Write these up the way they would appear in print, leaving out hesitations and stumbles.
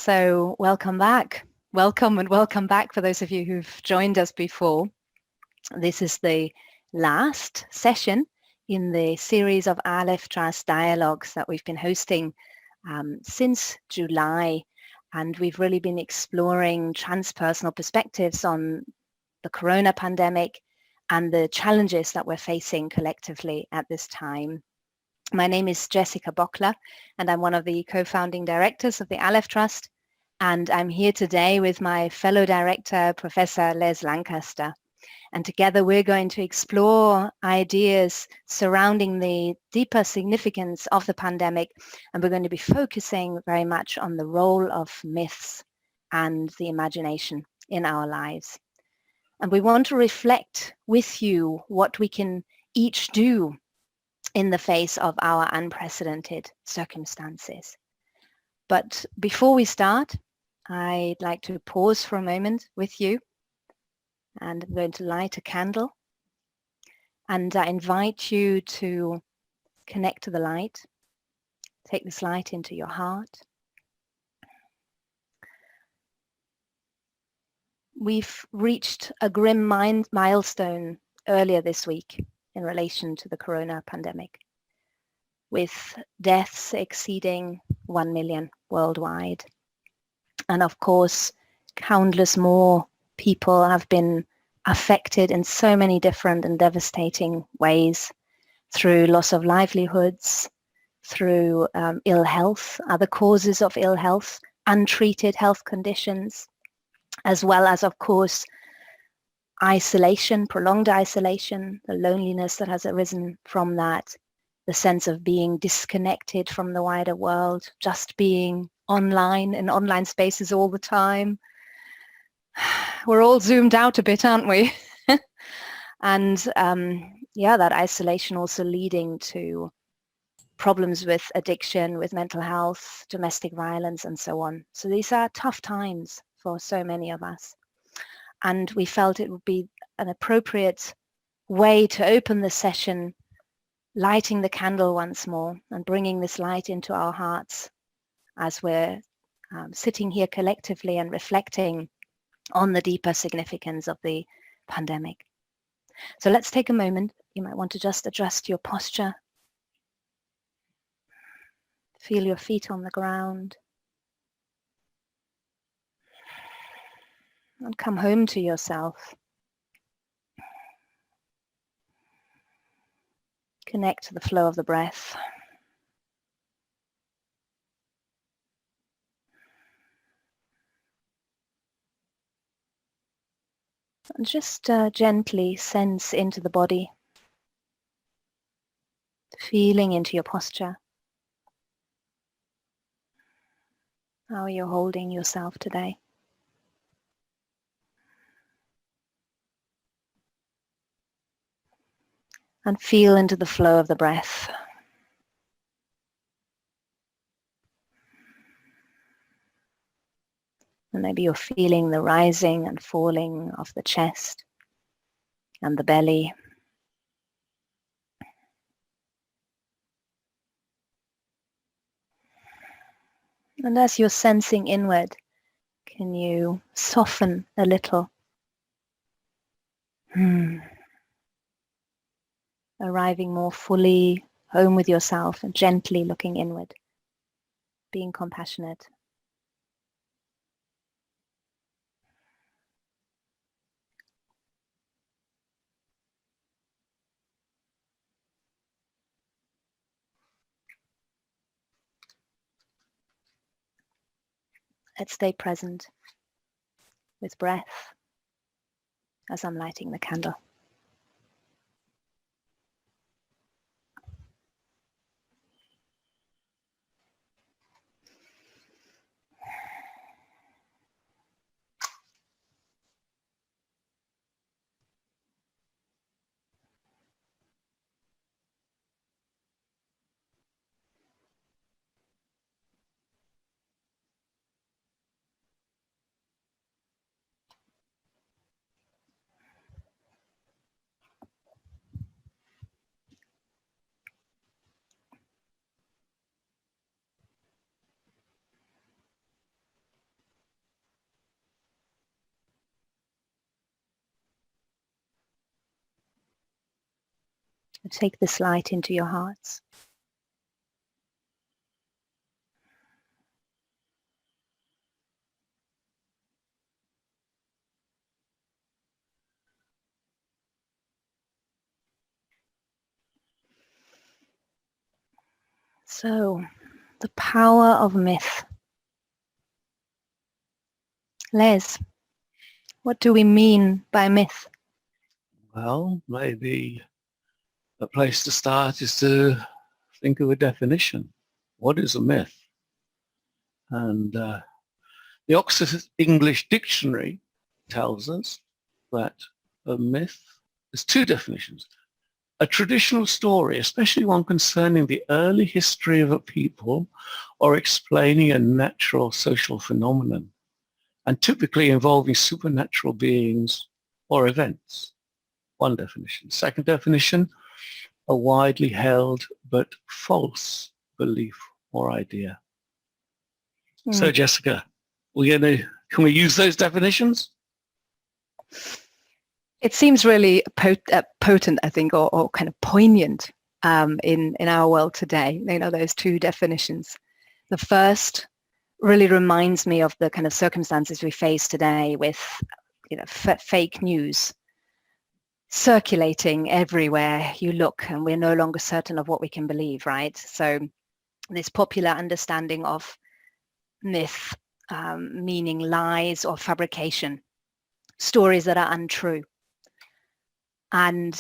So welcome back. Welcome and welcome back for those of you who've joined us before. This is the last session in the series of Aleph Trust dialogues that we've been hosting since July. And we've really been exploring transpersonal perspectives on the corona pandemic and the challenges that we're facing collectively at this time. My name is Jessica Bockler, and I'm one of the co-founding directors of the Aleph Trust. And I'm here today with my fellow director, Professor Les Lancaster. And together we're going to explore ideas surrounding the deeper significance of the pandemic. And we're going to be focusing very much on the role of myths and the imagination in our lives. And we want to reflect with you what we can each do in the face of our unprecedented circumstances. But before we start, I'd like to pause for a moment with you, and I'm going to light a candle, and I invite you to connect to the light. Take this light into your heart. We've reached a grim milestone earlier this week in relation to the corona pandemic, with deaths exceeding 1 million worldwide. And of course, countless more people have been affected in so many different and devastating ways through loss of livelihoods, through ill health, other causes of ill health, untreated health conditions, as well as, of course, isolation, prolonged isolation, the loneliness that has arisen from that, the sense of being disconnected from the wider world, just being online in online spaces all the time. We're all zoomed out a bit, aren't we? And that isolation also leading to problems with addiction, with mental health, domestic violence, and so on. So these are tough times for so many of us. And we felt it would be an appropriate way to open the session, lighting the candle once more and bringing this light into our hearts as we're sitting here collectively and reflecting on the deeper significance of the pandemic. So let's take a moment. You might want to just adjust your posture. Feel your feet on the ground. And come home to yourself. Connect to the flow of the breath. And just gently sense into the body, feeling into your posture, how you're holding yourself today. And feel into the flow of the breath. And maybe you're feeling the rising and falling of the chest and the belly. And as you're sensing inward, can you soften a little? Arriving more fully home with yourself and gently looking inward, being compassionate. Let's stay present with breath as I'm lighting the candle. Take this light into your hearts. So, the power of myth. Les, what do we mean by myth? Well, maybe a place to start is to think of a definition. What is a myth? And the Oxford English Dictionary tells us that a myth has two definitions. A traditional story, especially one concerning the early history of a people or explaining a natural social phenomenon, and typically involving supernatural beings or events. One definition. Second definition, a widely held but false belief or idea. So Jessica, can we use those definitions? It seems really potent, I think, or kind of poignant in our world today. You know, those two definitions. The first really reminds me of the kind of circumstances we face today with, you know, fake news circulating everywhere you look, and we're no longer certain of what we can believe, right? So this popular understanding of myth, meaning lies or fabrication, stories that are untrue. And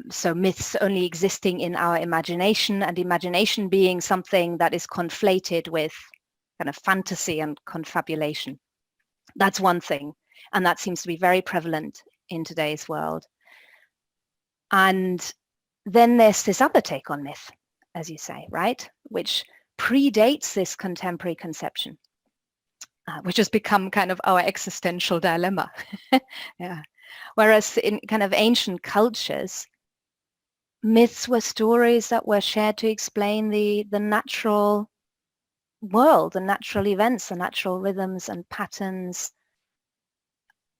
so myths only existing in our imagination, and imagination being something that is conflated with kind of fantasy and confabulation. That's one thing. And that seems to be very prevalent in today's world. And then there's this other take on myth, as you say, right? Which predates this contemporary conception, which has become kind of our existential dilemma. Yeah. Whereas in kind of ancient cultures, myths were stories that were shared to explain the natural world, the natural events, the natural rhythms and patterns,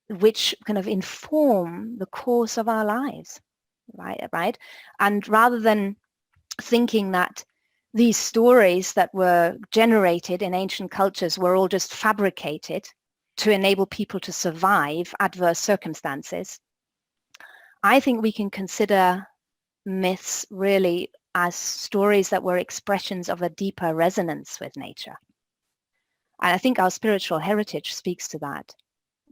which kind of inform the course of our lives, right? And rather than thinking that these stories that were generated in ancient cultures were all just fabricated to enable people to survive adverse circumstances, I think we can consider myths really as stories that were expressions of a deeper resonance with nature. And I think our spiritual heritage speaks to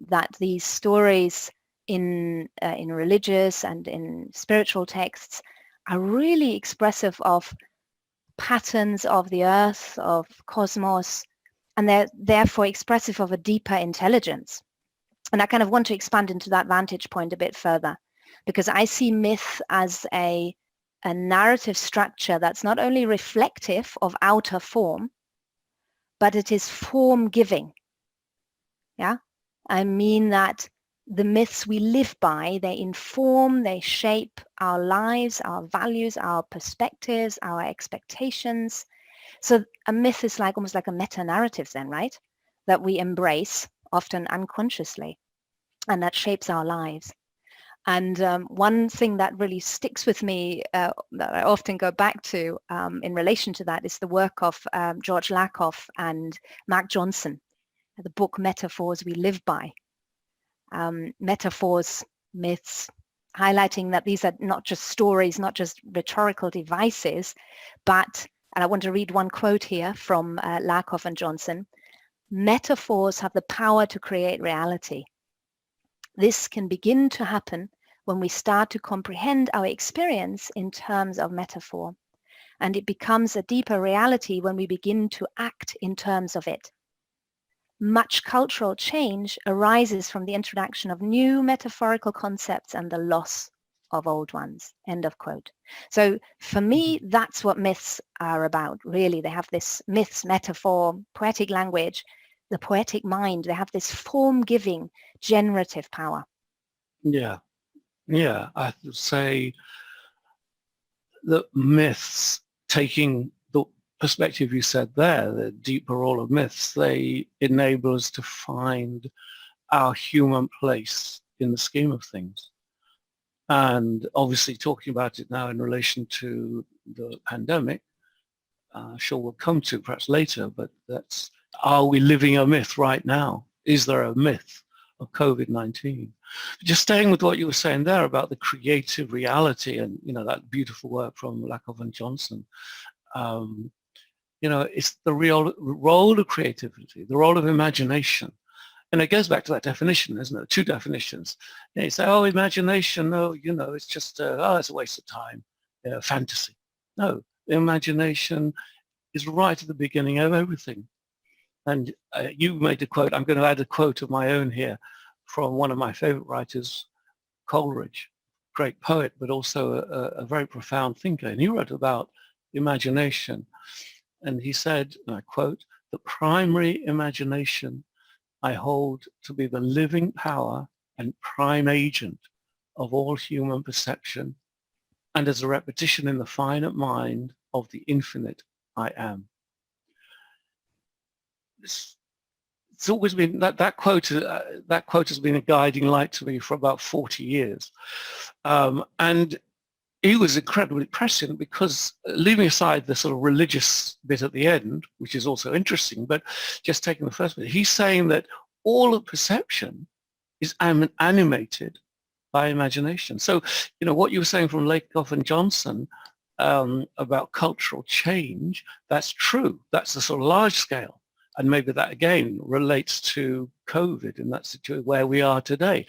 that these stories in religious and in spiritual texts are really expressive of patterns of the earth, of cosmos, and they're therefore expressive of a deeper intelligence. And I kind of want to expand into that vantage point a bit further, because I see myth as a narrative structure that's not only reflective of outer form, but it is form giving. Yeah, I mean that the myths we live by, they inform, they shape our lives, our values, our perspectives, our expectations. So a myth is like almost like a meta-narrative then, right? That we embrace, often unconsciously, and that shapes our lives. And one thing that really sticks with me, that I often go back to in relation to that, is the work of George Lakoff and Mark Johnson, the book Metaphors We Live By. Metaphors, myths, highlighting that these are not just stories, not just rhetorical devices, but, and I want to read one quote here from Lakoff and Johnson, metaphors have the power to create reality. This can begin to happen when we start to comprehend our experience in terms of metaphor, and it becomes a deeper reality when we begin to act in terms of it. Much cultural change arises from the introduction of new metaphorical concepts and the loss of old ones. End of quote. So for me, that's what myths are about, really. They have this myths, metaphor, poetic language, the poetic mind. They have this form-giving, generative power. Yeah. I would say that myths, taking the perspective you said there, the deeper role of myths, they enable us to find our human place in the scheme of things. And obviously talking about it now in relation to the pandemic, sure we'll come to perhaps later, but that's, are we living a myth right now? Is there a myth of COVID-19? Just staying with what you were saying there about the creative reality and, you know, that beautiful work from Lakoff and Johnson, you know, it's the real role of creativity, the role of imagination. And it goes back to that definition, isn't it? Two definitions. You say, oh, imagination, no, you know, it's just, oh, it's a waste of time, fantasy. No, imagination is right at the beginning of everything. And you made a quote, I'm going to add a quote of my own here from one of my favorite writers, Coleridge, great poet, but also a very profound thinker. And he wrote about imagination. And he said, and I quote, the primary imagination I hold to be the living power and prime agent of all human perception, and as a repetition in the finite mind of the infinite I am. It's always been that quote has been a guiding light to me for about 40 years, and he was incredibly prescient because, leaving aside the sort of religious bit at the end, which is also interesting, but just taking the first bit, he's saying that all of perception is animated by imagination. So, you know, what you were saying from Lakoff and Johnson about cultural change, that's true. That's the sort of large scale. And maybe that, again, relates to COVID and that situation where we are today.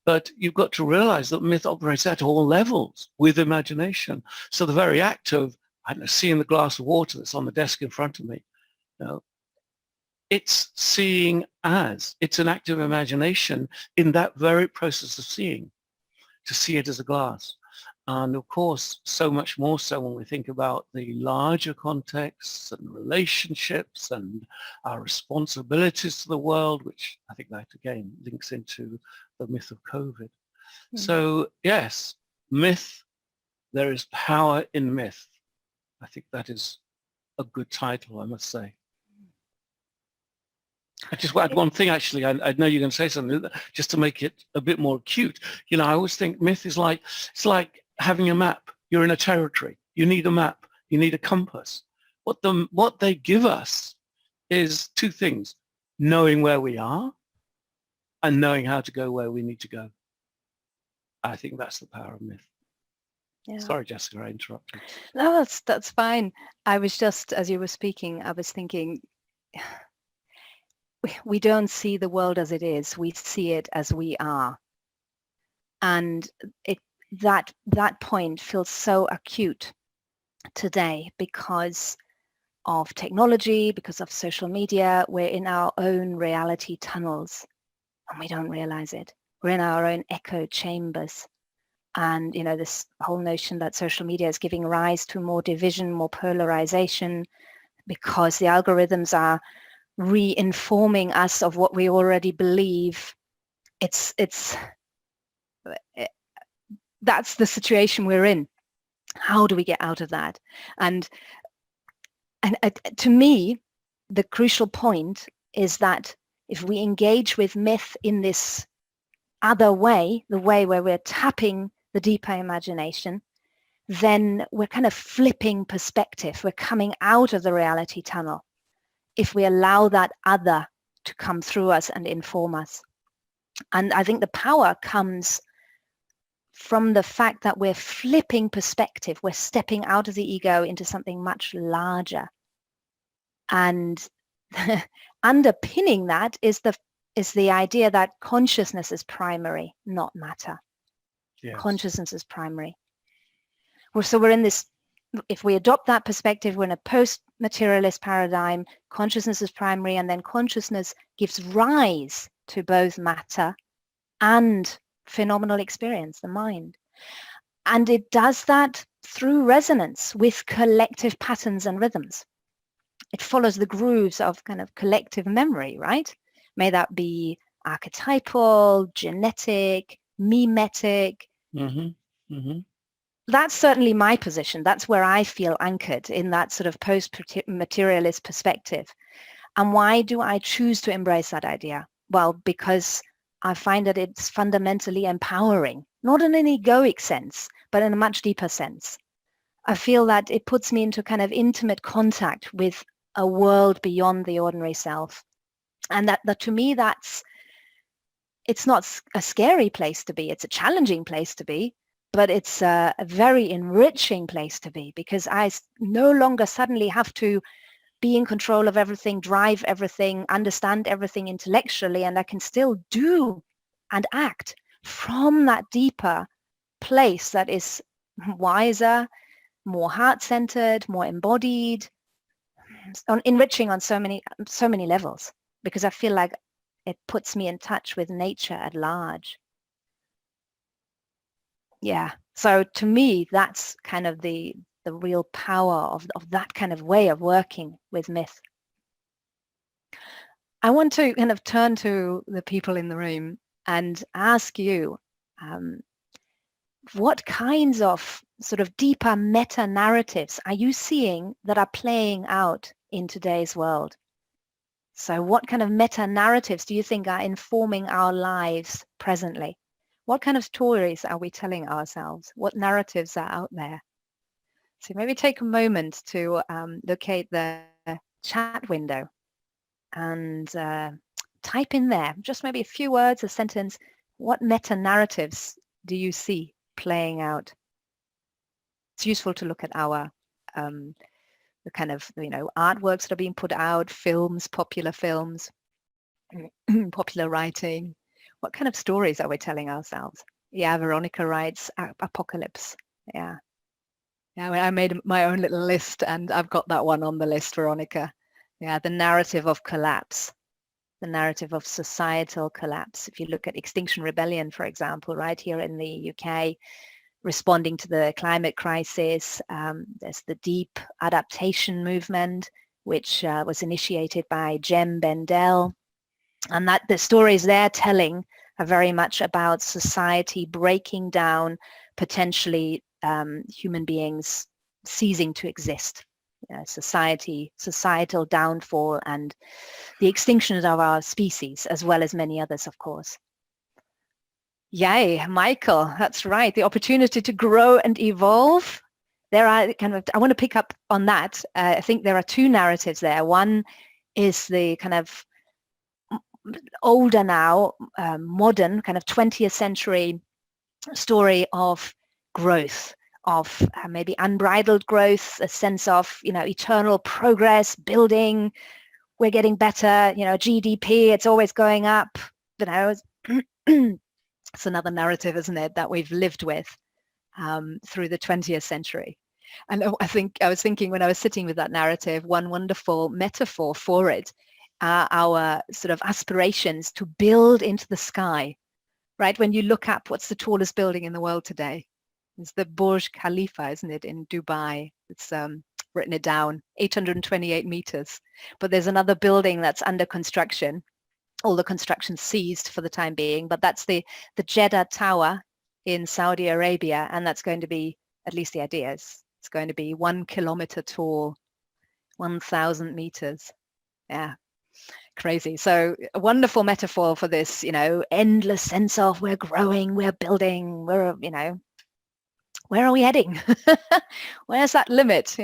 But you've got to realize that myth operates at all levels with imagination. So the very act of, I don't know, seeing the glass of water that's on the desk in front of me, you know, it's seeing as, it's an act of imagination in that very process of seeing, to see it as a glass. And of course, so much more so when we think about the larger contexts and relationships and our responsibilities to the world, which I think that again links into the myth of COVID. Mm-hmm. So yes, myth, there is power in myth. I think that is a good title, I must say. I just want to add one thing, actually. I know you're going to say something, just to make it a bit more acute. You know, I always think myth is like, it's like having a map. You're in a territory. You need a map. You need a compass. What they give us is two things: knowing where we are and knowing how to go where we need to go. I think that's the power of myth. Yeah. Sorry, Jessica, I interrupted. No, that's fine. I was just, as you were speaking, I was thinking, we don't see the world as it is. We see it as we are. And that point feels so acute today because of technology, because of social media. We're in our own reality tunnels and we don't realize it. We're in our own echo chambers. And, you know, this whole notion that social media is giving rise to more division, more polarization, because the algorithms are re-informing us of what we already believe. That's the situation we're in. How do we get out of that? And to me, the crucial point is that if we engage with myth in this other way, the way where we're tapping the deeper imagination, then we're kind of flipping perspective. We're coming out of the reality tunnel if we allow that other to come through us and inform us. And I think the power comes from the fact that we're flipping perspective. We're stepping out of the ego into something much larger. And underpinning that is the idea that consciousness is primary, not matter. Yes. Consciousness is primary. So we're in this, if we adopt that perspective, we're in a post-materialist paradigm. Consciousness is primary, and then consciousness gives rise to both matter and phenomenal experience, the mind. And it does that through resonance with collective patterns and rhythms. It follows the grooves of kind of collective memory, right? May that be archetypal, genetic, mimetic. Mm-hmm. Mm-hmm. That's certainly my position. That's where I feel anchored, in that sort of post-materialist perspective. And why do I choose to embrace that idea? Well, because I find that it's fundamentally empowering, not in an egoic sense, but in a much deeper sense. I feel that it puts me into kind of intimate contact with a world beyond the ordinary self. And that to me, it's not a scary place to be. It's a challenging place to be, but it's a very enriching place to be, because I no longer suddenly have to be in control of everything, drive everything, understand everything intellectually, and I can still do and act from that deeper place that is wiser, more heart-centered, more embodied, enriching on so many levels, because I feel like it puts me in touch with nature at large. Yeah. So to me, that's kind of the real power of that kind of way of working with myth. I want to kind of turn to the people in the room and ask you, what kinds of sort of deeper meta narratives are you seeing that are playing out in today's world? So what kind of meta narratives do you think are informing our lives presently? What kind of stories are we telling ourselves? What narratives are out there? So maybe take a moment to locate the chat window and type in there, just maybe a few words, a sentence. What meta narratives do you see playing out? It's useful to look at our the kind of, artworks that are being put out, films, popular films, popular writing. What kind of stories are we telling ourselves? Yeah, Veronica writes apocalypse. Yeah. Yeah, I made my own little list, and I've got that one on the list, Veronica. Yeah, the narrative of collapse, the narrative of societal collapse. If you look at Extinction Rebellion, for example, right here in the UK, responding to the climate crisis, there's the deep adaptation movement, which was initiated by Jem Bendell. And that the stories they're telling are very much about society breaking down, potentially human beings ceasing to exist, societal downfall, and the extinction of our species, as well as many others, of course. Yay, Michael, that's right. The opportunity to grow and evolve. There are I want to pick up on that. I think there are two narratives there. One is the kind of older now, modern, kind of 20th century story of growth, of maybe unbridled growth, a sense of, eternal progress, building, we're getting better, GDP, it's always going up, It's another narrative, isn't it, that we've lived with through the 20th century. And I think I was thinking when I was sitting with that narrative, one wonderful metaphor for it, our sort of aspirations to build into the sky, right? When you look up, what's the tallest building in the world today? It's the Burj Khalifa, isn't it, in Dubai? It's written it down, 828 meters. But there's another building that's under construction. All the construction ceased for the time being, but that's the Jeddah Tower in Saudi Arabia, and that's going to be, at least the idea is, it's going to be 1 kilometer tall, 1,000 meters. Yeah, crazy. So a wonderful metaphor for this, endless sense of we're growing, we're building, we're, where are we heading? Where's that limit,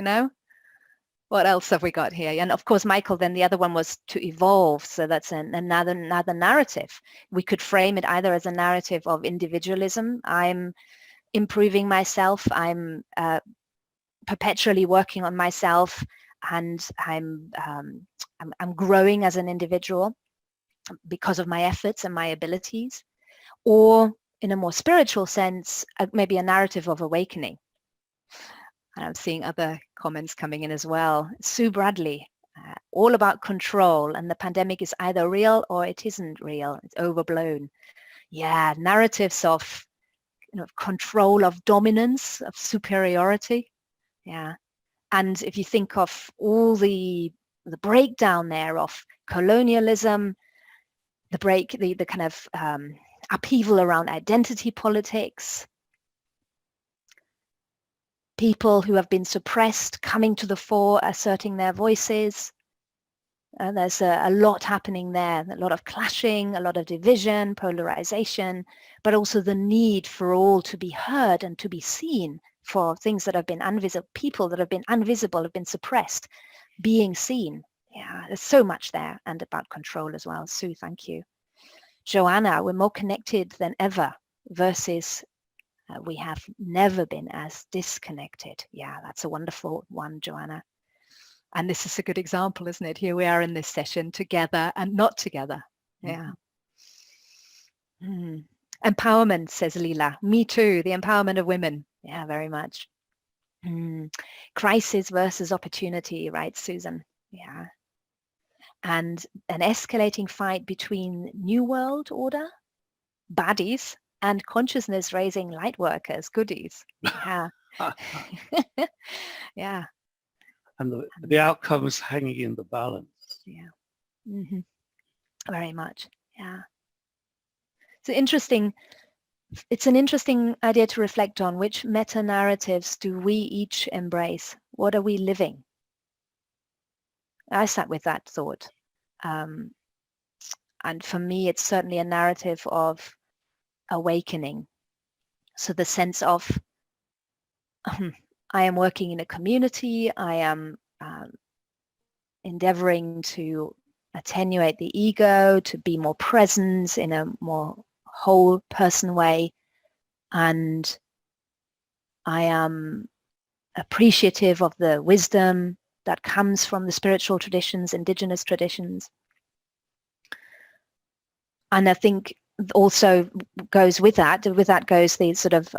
What else have we got here? And of course, Michael, then the other one was to evolve. So that's another narrative. We could frame it either as a narrative of individualism. I'm improving myself. I'm perpetually working on myself, and I'm growing as an individual because of my efforts and my abilities. Or in a more spiritual sense, maybe a narrative of awakening. And I'm seeing other comments coming in as well. Sue Bradley, all about control, and the pandemic is either real or it isn't real. It's overblown. Yeah, narratives of control, of dominance, of superiority. Yeah, and if you think of all the breakdown there of colonialism, the kind of upheaval around identity politics, people who have been suppressed coming to the fore, asserting their voices, There's a lot happening there, a lot of clashing, a lot of division, polarization, but also the need for all to be heard and to be seen, for things that have been invisible, people that have been invisible, have been suppressed, being seen. Yeah, there's so much there, and about control as well. Sue, thank you. Joanna, we're more connected than ever versus we have never been as disconnected. Yeah, that's a wonderful one, Joanna. And this is a good example, isn't it? Here we are in this session together and not together. Yeah. Empowerment, says Leela. Me too, the empowerment of women. Yeah, very much. Crisis versus opportunity, right, Susan? Yeah. And an escalating fight between New World Order, baddies, and consciousness raising light workers, goodies. Yeah. Yeah. And the outcomes hanging in the balance. Yeah. Very much. Yeah. It's an interesting idea to reflect on. Which meta-narratives do we each embrace? What are we living? I sat with that thought. And for me, it's certainly a narrative of awakening. So the sense of I am working in a community, I am endeavoring to attenuate the ego, to be more present in a more whole person way, and I am appreciative of the wisdom that comes from the spiritual traditions, indigenous traditions. And I think also goes with that goes the sort of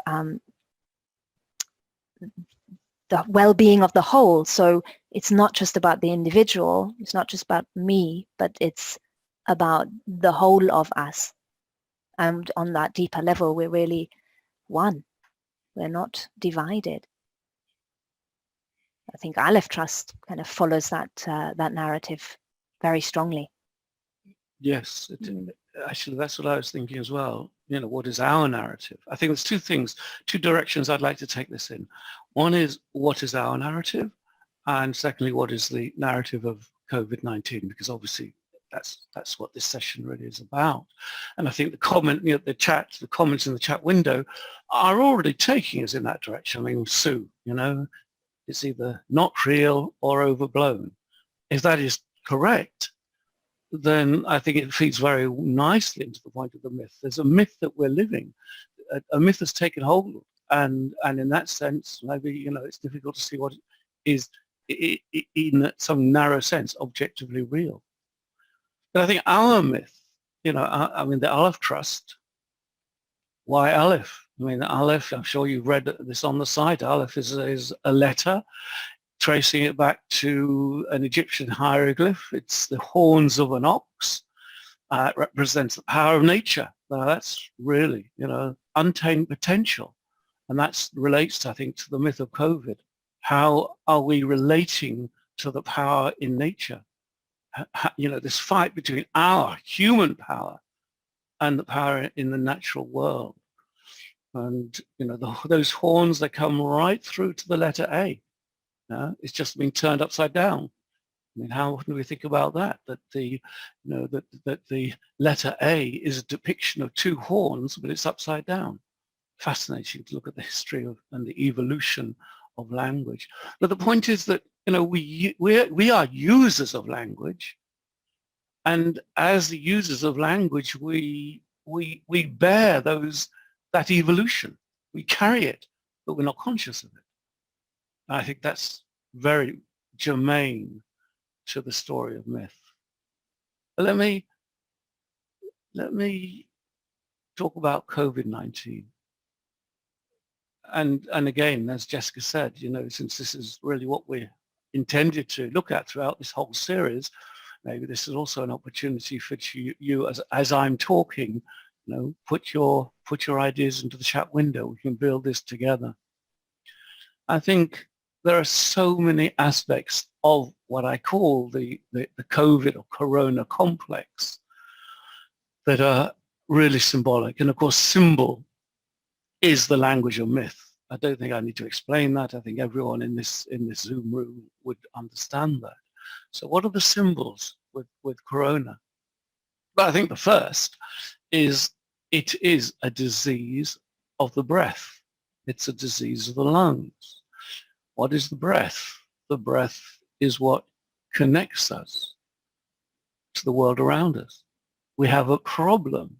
the well-being of the whole. So it's not just about the individual, it's not just about me, but it's about the whole of us. And on that deeper level, we're really one. We're not divided. I think Aleph Trust kind of follows that narrative very strongly. Yes, actually, that's what I was thinking as well. You know, what is our narrative? I think there's two directions I'd like to take this in. One is, what is our narrative? And secondly, what is the narrative of COVID-19? Because obviously that's what this session really is about. And I think the comments in the chat window are already taking us in that direction. I mean, Sue, you know, it's either not real or overblown. If that is correct, then I think it feeds very nicely into the point of the myth. There's a myth that we're living. A myth has taken hold, and in that sense, maybe, you know, it's difficult to see what is in some narrow sense objectively real. But I think our myth, you know, I mean, the Aleph Trust. Why Aleph? I mean, Aleph, I'm sure you've read this on the site. Aleph is a letter, tracing it back to an Egyptian hieroglyph. It's the horns of an ox. It represents the power of nature. Now that's really, you know, untamed potential. And that relates, I think, to the myth of COVID. How are we relating to the power in nature? You know, this fight between our human power and the power in the natural world. And, you know, those horns, they come right through to the letter A. It's just been turned upside down. I mean, how often do we think about that? That the letter A is a depiction of two horns, but it's upside down. Fascinating to look at the history of and the evolution of language. But the point is that, you know, we are users of language, and as the users of language, we bear that evolution. We carry it, but we're not conscious of it. I think that's very germane to the story of myth. But let me talk about COVID-19. And again, as Jessica said, you know, since this is really what we're intended to look at throughout this whole series, maybe this is also an opportunity for you as I'm talking, you know, put your ideas into the chat window. We can build this together. I think there are so many aspects of what I call the COVID or corona complex that are really symbolic. And of course, symbol is the language of myth. I don't think I need to explain that. I think everyone in this Zoom room would understand that. So what are the symbols with corona. But I think the first is it is a disease of the breath. It's a disease of the lungs. What is the breath? The breath is what connects us to the world around us. We have a problem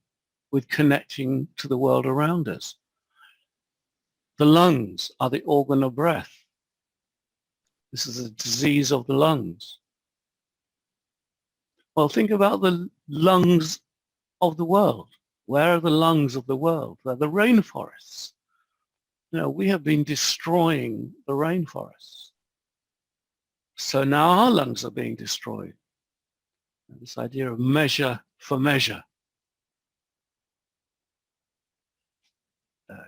with connecting to the world around us. The lungs are the organ of breath. This is a disease of the lungs. Well, think about the lungs of the world. Where are the lungs of the world? They're the rainforests. You know, we have been destroying the rainforests. So now our lungs are being destroyed. And this idea of measure for measure.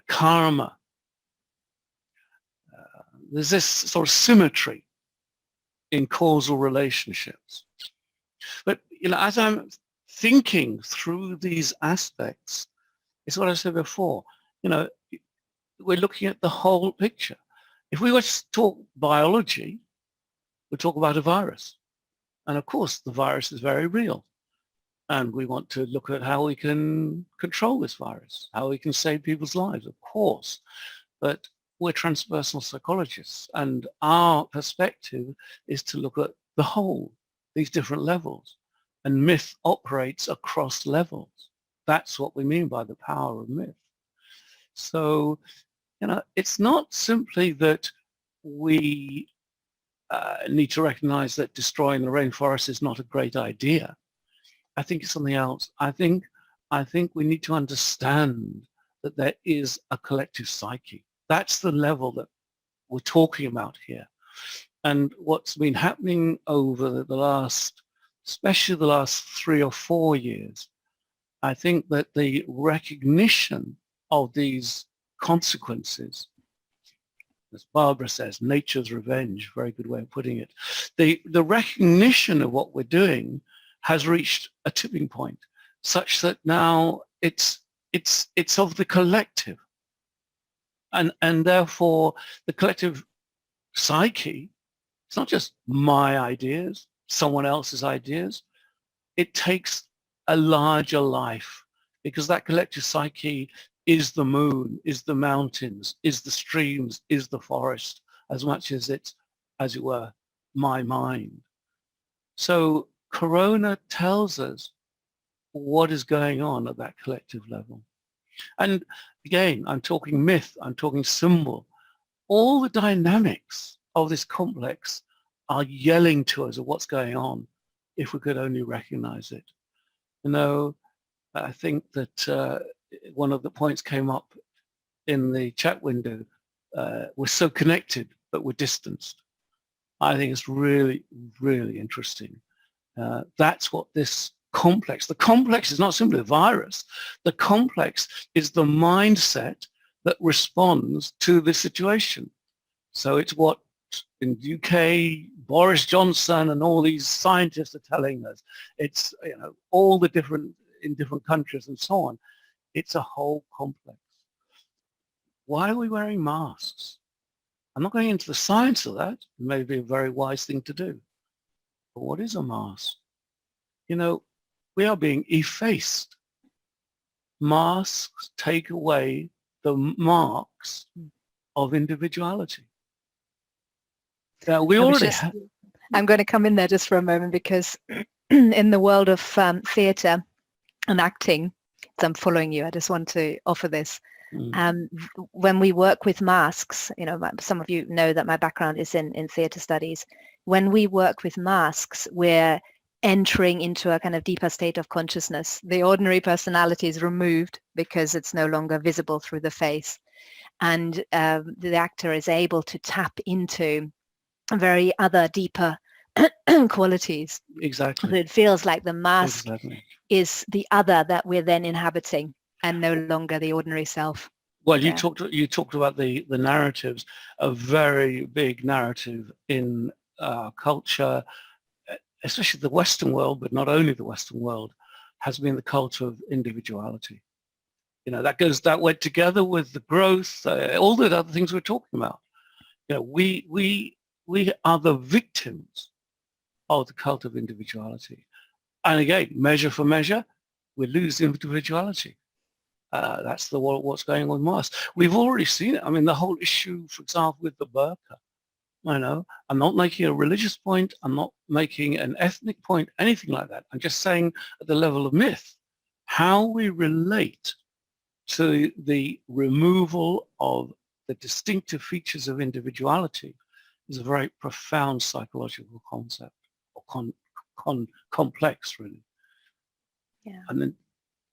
Karma. There's this sort of symmetry in causal relationships. But, you know, as I'm thinking through these aspects, it's what I said before, you know, we're looking at the whole picture. If we were to talk biology, we'd talk about a virus. And of course, the virus is very real. And we want to look at how we can control this virus, how we can save people's lives, of course. But we're transpersonal psychologists, and our perspective is to look at the whole, these different levels. And myth operates across levels. That's what we mean by the power of myth. So, you know, it's not simply that we need to recognize that destroying the rainforest is not a great idea. I think it's something else. I think we need to understand that there is a collective psyche. That's the level that we're talking about here. And what's been happening over the last, especially the last 3 or 4 years, I think that the recognition of these consequences, as Barbara says, nature's revenge, very good way of putting it. The recognition of what we're doing has reached a tipping point, such that now it's of the collective. And therefore, the collective psyche, it's not just my ideas, someone else's ideas. It takes a larger life, because that collective psyche is the moon, is the mountains, is the streams, is the forest, as much as it's, as it were, my mind. So Corona tells us what is going on at that collective level. And again, I'm talking myth, I'm talking symbol. All the dynamics of this complex are yelling to us of what's going on if we could only recognize it. You know, I think that one of the points came up in the chat window. We're so connected, but we're distanced. I think it's really, really interesting. That's what this complex, the complex is not simply a virus. The complex is the mindset that responds to the situation. So it's what in the UK, Boris Johnson and all these scientists are telling us. It's, you know, all the different, in different countries and so on. It's a whole complex. Why are we wearing masks? I'm not going into the science of that. It may be a very wise thing to do. But what is a mask? You know, we are being effaced. Masks take away the marks of individuality. Now, we already have... I'm going to come in there just for a moment, because in the world of theatre and acting, as I'm following you, I just want to offer this. When we work with masks, you know, some of you know that my background is in theatre studies. When we work with masks, we're entering into a kind of deeper state of consciousness. The ordinary personality is removed because it's no longer visible through the face. And the actor is able to tap into very other deeper qualities. Exactly. So it feels like the mask is the other that we're then inhabiting, and no longer the ordinary self. Well, you talked about the narratives. A very big narrative in culture, especially the Western world, but not only the Western world, has been the cult of individuality. You know, that went together with the growth, all the other things we're talking about. You know, we are the victims of the cult of individuality. And again, measure for measure, we lose individuality. That's what's going on with masks. We've already seen it. I mean, the whole issue, for example, with the burqa. I'm not making a religious point. I'm not making an ethnic point, anything like that. I'm just saying at the level of myth, how we relate to the removal of the distinctive features of individuality is a very profound psychological concept, or complex, really. Yeah. And then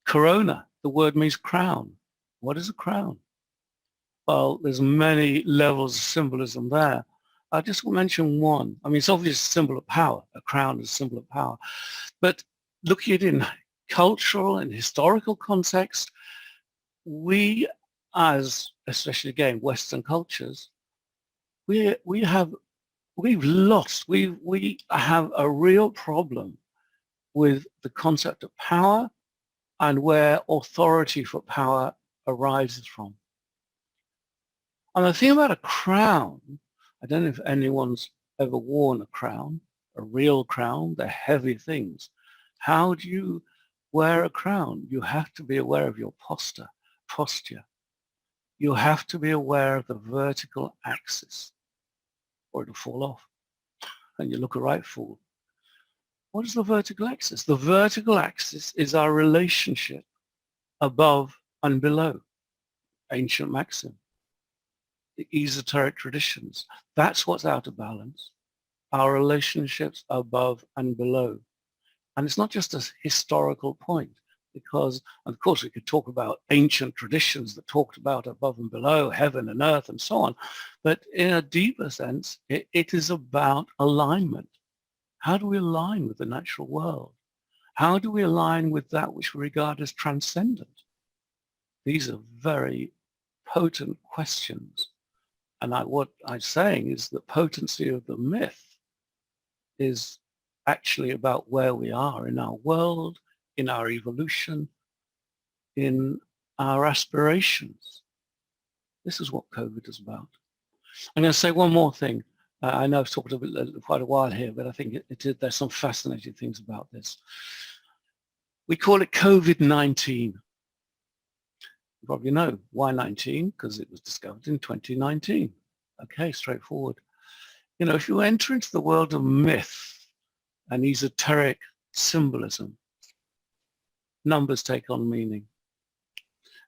corona, the word means crown. What is a crown? Well, there's many levels of symbolism there. I just will mention one. I mean, it's obviously a symbol of power. A crown is a symbol of power. But looking at it in cultural and historical context, we as, especially again, Western cultures, we have a real problem with the concept of power and where authority for power arises from. And the thing about a crown, I don't know if anyone's ever worn a crown, a real crown. They're heavy things. How do you wear a crown? You have to be aware of your posture. You have to be aware of the vertical axis or it'll fall off and you look a right fool. What is the vertical axis? The vertical axis is our relationship above and below. Ancient maxim. The esoteric traditions. That's what's out of balance. Our relationships above and below. And it's not just a historical point, because, of course, we could talk about ancient traditions that talked about above and below, heaven and earth and so on. But in a deeper sense, it is about alignment. How do we align with the natural world? How do we align with that which we regard as transcendent? These are very potent questions. And what I'm saying is the potency of the myth is actually about where we are in our world, in our evolution, in our aspirations. This is what COVID is about. I'm going to say one more thing. I know I've talked quite a while here, but I think there's some fascinating things about this. We call it COVID-19. You probably know why 19, because it was discovered in 2019. Okay, straightforward. You know, if you enter into the world of myth and esoteric symbolism, numbers take on meaning.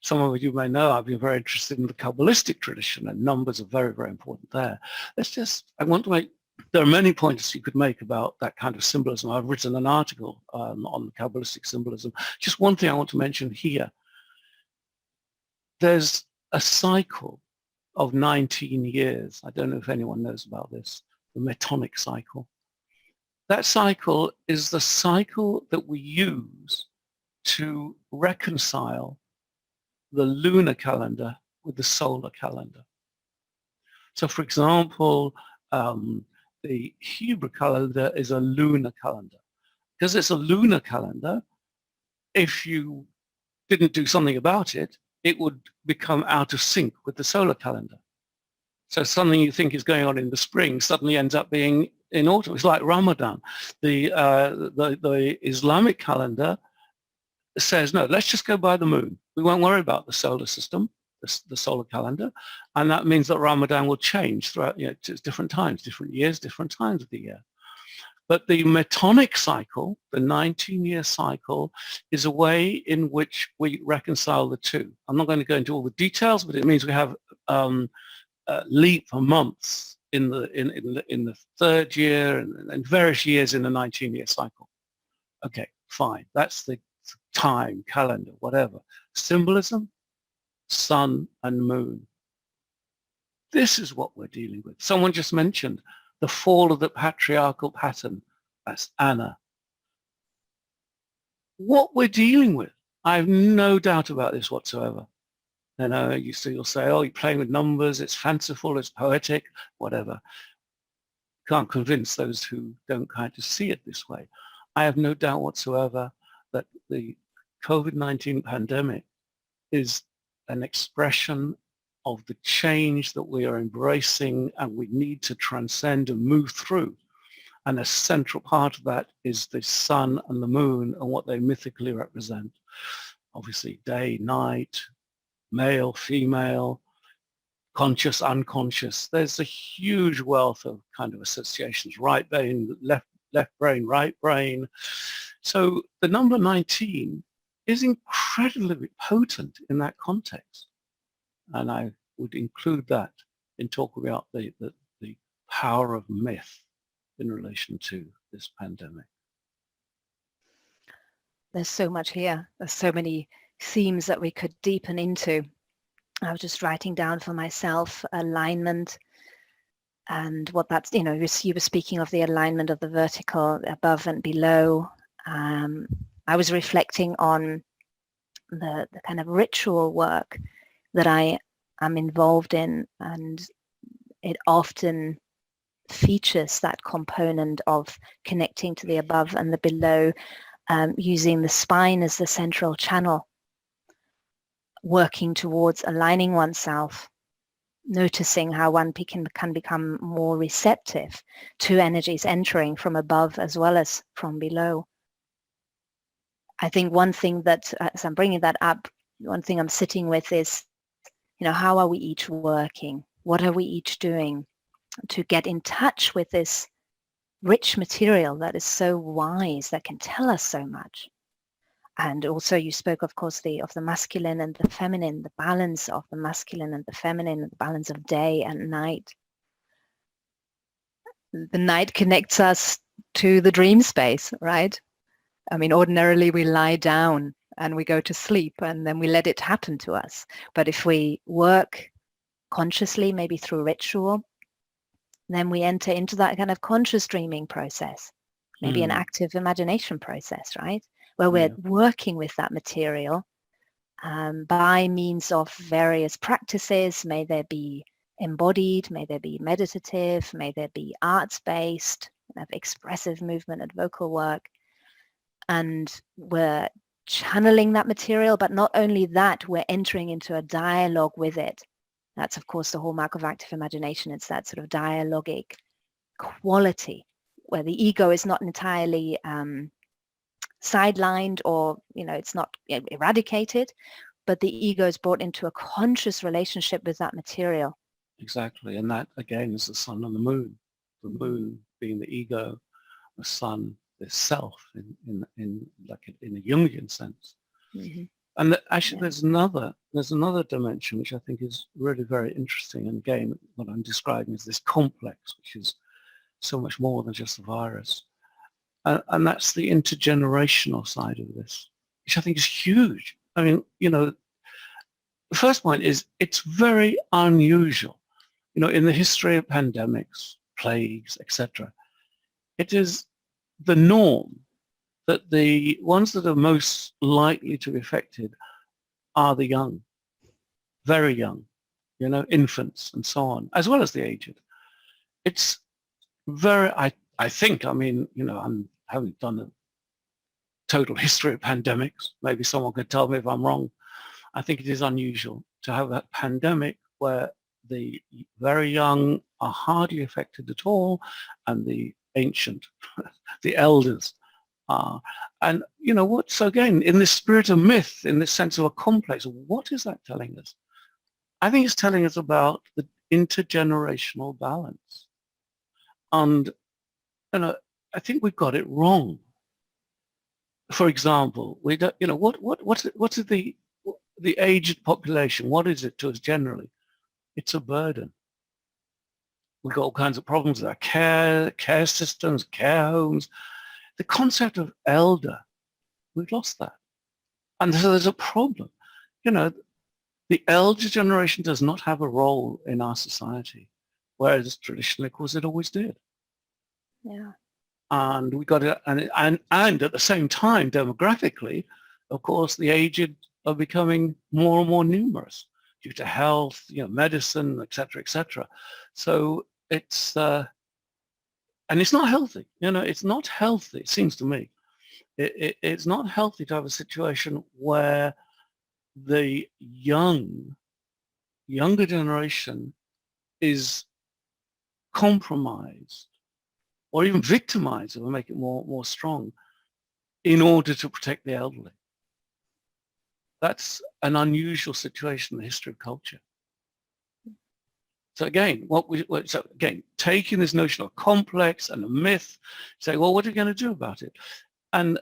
Some of you may know I've been very interested in the Kabbalistic tradition, and numbers are very, very important there. There are many points you could make about that kind of symbolism. I've written an article on the Kabbalistic symbolism. Just one thing I want to mention here. There's a cycle of 19 years. I don't know if anyone knows about this, the Metonic cycle. That cycle is the cycle that we use to reconcile the lunar calendar with the solar calendar. So for example, the Hebrew calendar is a lunar calendar. Because it's a lunar calendar, if you didn't do something about it, it would become out of sync with the solar calendar. So something you think is going on in the spring suddenly ends up being in autumn. It's like Ramadan. The Islamic calendar says, no, let's just go by the moon. We won't worry about the solar system, the solar calendar. And that means that Ramadan will change throughout, to different times, different years, different times of the year. But the Metonic cycle, the 19-year cycle, is a way in which we reconcile the two. I'm not going to go into all the details, but it means we have leap months in the third year and various years in the 19-year cycle. Okay, fine. That's the time, calendar, whatever. Symbolism, sun and moon. This is what we're dealing with. Someone just mentioned the fall of the patriarchal pattern. That's Anna. What we're dealing with, I have no doubt about this whatsoever. You'll say, oh, you're playing with numbers, it's fanciful, it's poetic, whatever. Can't convince those who don't kind of see it this way. I have no doubt whatsoever that the COVID-19 pandemic is an expression of the change that we are embracing and we need to transcend and move through. And a central part of that is the sun and the moon and what they mythically represent. Obviously, day, night, male, female, conscious, unconscious. There's a huge wealth of kind of associations, right brain, left brain, right brain. So the number 19 is incredibly potent in that context. And I would include that in talking about the power of myth in relation to this pandemic. There's so much here. There's so many themes that we could deepen into. I was just writing down for myself alignment and what that's, you were speaking of the alignment of the vertical above and below. I was reflecting on the kind of ritual work that I am involved in, and it often features that component of connecting to the above and the below, using the spine as the central channel, working towards aligning oneself, noticing how one can become more receptive to energies entering from above as well as from below. I think one thing that, as I'm bringing that up, one thing I'm sitting with is, how are we each working? What are we each doing to get in touch with this rich material that is so wise, that can tell us so much? And also you spoke, of course, of the masculine and the feminine, the balance of the masculine and the feminine, the balance of day and night. The night connects us to the dream space, right? I mean, ordinarily we lie down and we go to sleep and then we let it happen to us. But if we work consciously, maybe through ritual, then we enter into that kind of conscious dreaming process, maybe an active imagination process, right? Where we're working with that material by means of various practices. May they be embodied, may they be meditative, may they be arts-based, expressive movement and vocal work. And we're channeling that material, but not only that, we're entering into a dialogue with it. That's, of course, the hallmark of active imagination. It's that sort of dialogic quality where the ego is not entirely sidelined, or, it's not eradicated, but the ego is brought into a conscious relationship with that material. Exactly. And that, again, is the sun and the moon. The moon being the ego, the sun, the self in a Jungian sense. Mm-hmm. And actually, there's another dimension which I think is really very interesting. And again, what I'm describing is this complex, which is so much more than just a virus. And that's the intergenerational side of this, which I think is huge. I mean, the first point is it's very unusual. In the history of pandemics, plagues, etc., it is the norm that the ones that are most likely to be affected are the young, very young, infants and so on, as well as the aged. It's very, I think, I haven't done a total history of pandemics. Maybe someone could tell me if I'm wrong. I think it is unusual to have that pandemic where the very young are hardly affected at all, and the ancient, the elders are. And so again, in this spirit of myth, in this sense of a complex, what is that telling us? I think it's telling us about the intergenerational balance. And, I think we've got it wrong. For example, we don't, what is the aged population? What is it to us generally? It's a burden. We've got all kinds of problems with our care systems, care homes. The concept of elder, we've lost that. And so there's a problem. The elder generation does not have a role in our society, whereas traditionally, of course, it always did. Yeah. And we got to, and at the same time, demographically, of course, the aged are becoming more and more numerous due to health, medicine, et cetera, et cetera. So it's, and it's not healthy. It's not healthy, it seems to me. It's not healthy to have a situation where the younger generation is compromised or even victimize them and make it more strong in order to protect the elderly. That's an unusual situation in the history of culture. So again, taking this notion of complex and a myth, saying, well, what are we going to do about it? And,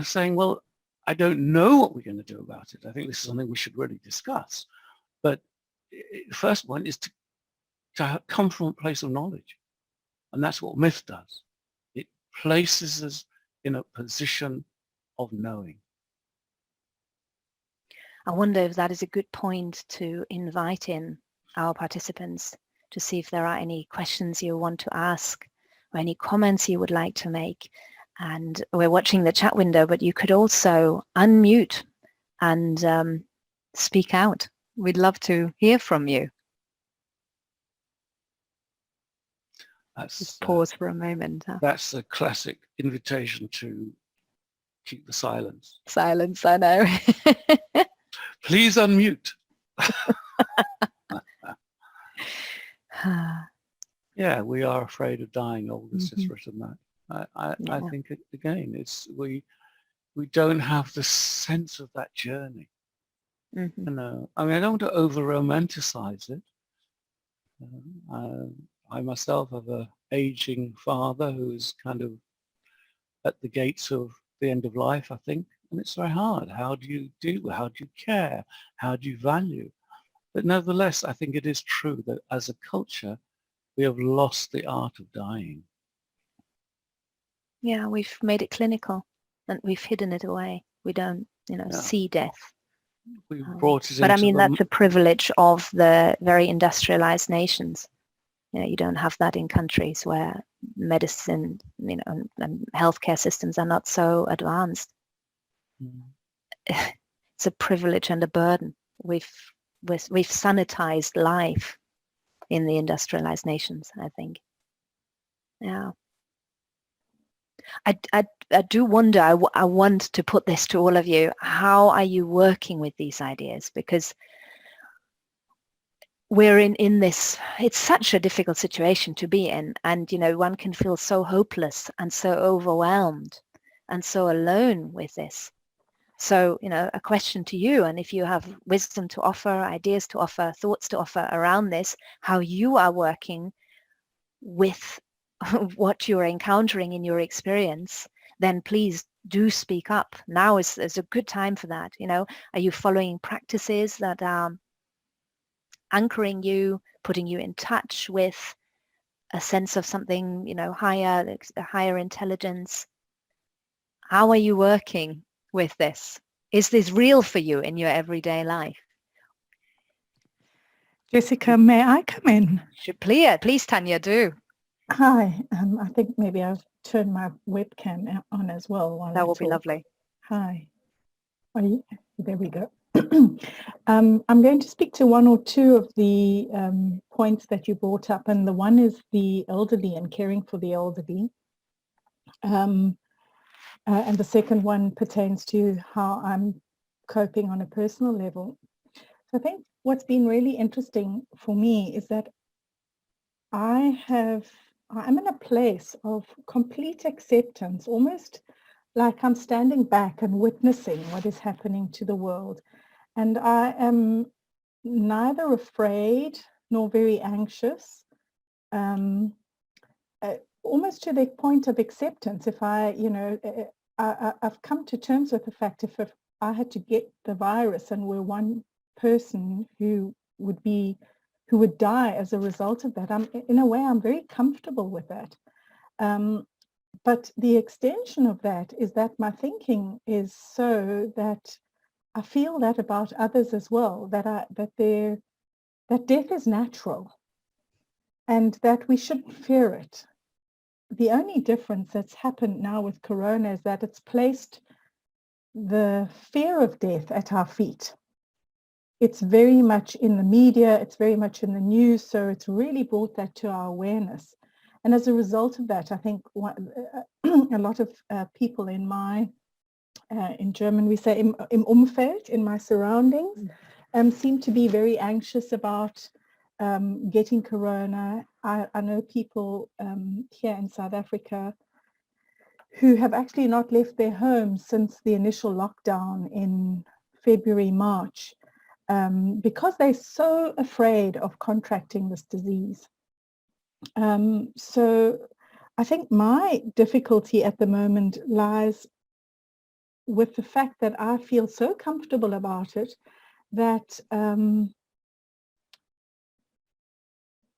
saying, well, I don't know what we're going to do about it. I think this is something we should really discuss. But the first one is to come from a place of knowledge. And that's what myth does. It places us in a position of knowing. I wonder if that is a good point to invite in our participants to see if there are any questions you want to ask or any comments you would like to make. And we're watching the chat window, but you could also unmute and speak out. We'd love to hear from you. Just pause for a moment. That's a classic invitation to keep the silence. Silence, I know. Please unmute. Yeah, we are afraid of dying. Oldest has written that. I think again, we don't have the sense of that journey. I mean, I don't want to over romanticize it. I myself have an aging father who's kind of at the gates of the end of life, I think, and it's very hard. How do you care? How do you value? But nevertheless, I think it is true that as a culture, we have lost the art of dying. Yeah, we've made it clinical and we've hidden it away. We don't, see death. We brought it but I mean, that's a privilege of the very industrialized nations. You don't have that in countries where medicine, and healthcare systems are not so advanced. It's a privilege and a burden. We've sanitized life in the industrialized nations, I think. Yeah. I do wonder, I want to put this to all of you, how are you working with these ideas? Because we're in this, it's such a difficult situation to be in, and one can feel so hopeless and so overwhelmed and so alone with this. So a question to you, and if you have wisdom to offer, ideas to offer, thoughts to offer around this, how you are working with what you're encountering in your experience, then please do speak up. Now is a good time for that. Are you following practices that are anchoring you, putting you in touch with a sense of something, higher, a higher intelligence? How are you working with this? Is this real for you in your everyday life? Jessica, may I come in? Please, Tanya, do. Hi, I think maybe I've turned my webcam on as well. While that will be lovely. Hi. There we go. I'm going to speak to one or two of the points that you brought up, and the one is the elderly and caring for the elderly. And the second one pertains to how I'm coping on a personal level. So I think what's been really interesting for me is that I'm in a place of complete acceptance, almost like I'm standing back and witnessing what is happening to the world. And I am neither afraid nor very anxious, almost to the point of acceptance. If I've come to terms with the fact if I had to get the virus and we're one person who would die as a result of that, in a way, I'm very comfortable with that. But the extension of that is that my thinking is so that I feel that about others as well, that death is natural and that we shouldn't fear it. The only difference that's happened now with Corona is that it's placed the fear of death at our feet. It's very much in the media, it's very much in the news, so it's really brought that to our awareness. And as a result of that, I think a lot of people in German we say im Umfeld, in my surroundings, seem to be very anxious about getting corona. I know people here in South Africa who have actually not left their homes since the initial lockdown in February, March, because they're so afraid of contracting this disease. So I think my difficulty at the moment lies with the fact that I feel so comfortable about it that I'm